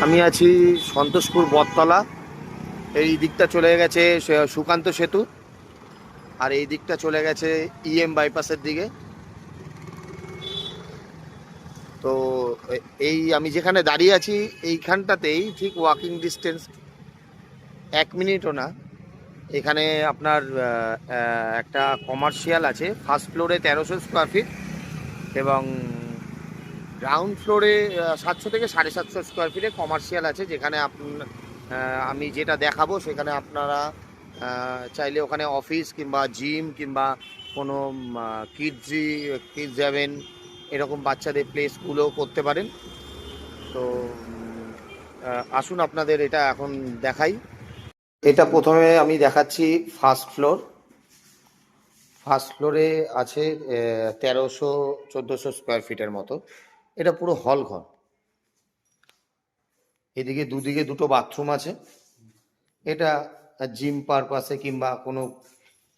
আমি আছি সন্তোষপুর বটতলা। এই দিকটা চলে গেছে সুকান্ত সেতু, আর এই দিকটা চলে গেছে বাইপাসের দিকে। তো এই আমি যেখানে দাঁড়িয়ে আছি এইখানটাতেই ঠিক ওয়াকিং ডিস্টেন্স 1 মিনিটও না। এখানে আপনার একটা কমার্শিয়াল আছে, ফার্স্ট ফ্লোরে 1300 স্কোয়ার ফিট এবং গ্রাউন্ড ফ্লোরে 700 থেকে 750 স্কোয়ার ফিটে কমার্শিয়াল আছে, যেখানে আমি যেটা দেখাবো সেখানে আপনারা চাইলে ওখানে অফিস কিংবা জিম কিংবা কোনো কিডস যাবেন, এরকম বাচ্চাদের প্লে স্কুলও করতে পারেন। তো আসুন আপনাদের এটা এখন দেখাই। এটা প্রথমে আমি দেখাচ্ছি ফার্স্ট ফ্লোর। ফার্স্ট ফ্লোরে আছে 1300-1400 স্কোয়ার ফিটের মতো। এটা পুরো হল ঘর। এদিকে দুদিকে দুটো বাথরুম আছে। এটা জিম পারপাসে কিংবা কোনো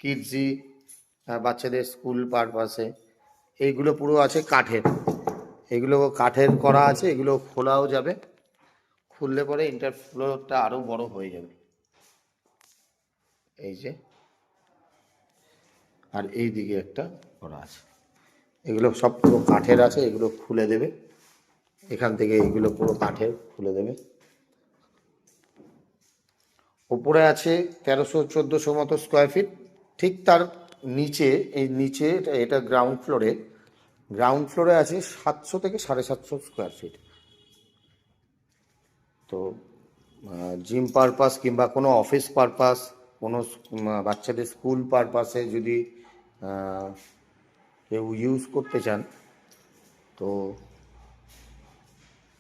কিডজি বাচ্চাদের স্কুল পারপাসে। এইগুলো পুরো আছে কাঠের, এগুলো কাঠের করা আছে, এগুলো খোলাও যাবে। খুললে পরে ইন্টার ফ্লোরটা আরও বড় হয়ে যাবে। এই যে, আর এই দিকে একটা করা আছে, এগুলো সব পুরো কাঠের আছে, এগুলো খুলে দেবে। এখান থেকে এইগুলো পুরো কাঠের খুলে দেবে। ওপরে আছে 1300-1400 মতো স্কোয়ার ফিট। ঠিক তার নিচে, এই নিচে এটা গ্রাউন্ড ফ্লোরে আছে 700 থেকে 750 স্কোয়ার ফিট। তো জিম পারপাস কিংবা কোনো অফিস পারপাস, কোনো বাচ্চাদের স্কুল পারপাসে যদি কেউ ইউজ করতে চান, তো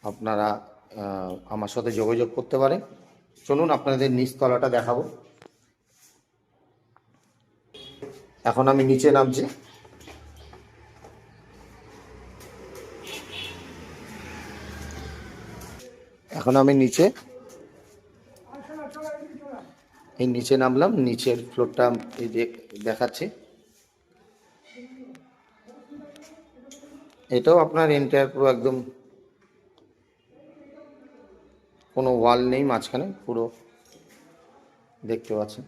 আপনারা আমার সাথে যোগাযোগ করতে পারেন। চলুন আপনাদের নিচতলাটা দেখাবো। এখন আমি নিচে নামছি। এখন আমি নিচে নামলাম। নিচের ফ্লোরটা এই দেখাচ্ছি। এটাও আপনার এন্টায়ার পুরো একদম কোনো ওয়াল নেই মাঝখানে, পুরো দেখতে পাচ্ছেন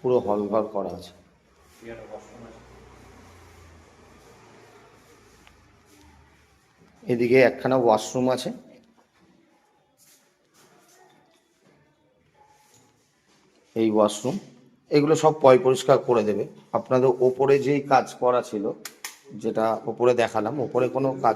পুরো হল ঘর করা আছে। এদিকে একখানা ওয়াশরুম আছে। এই ওয়াশরুম, এগুলো সব পরিষ্কার করে দেবে। আপনাদের ওপরে যেই কাজ করা ছিল, যেটা ওপরে দেখালাম, ওপরে কোনো কাজ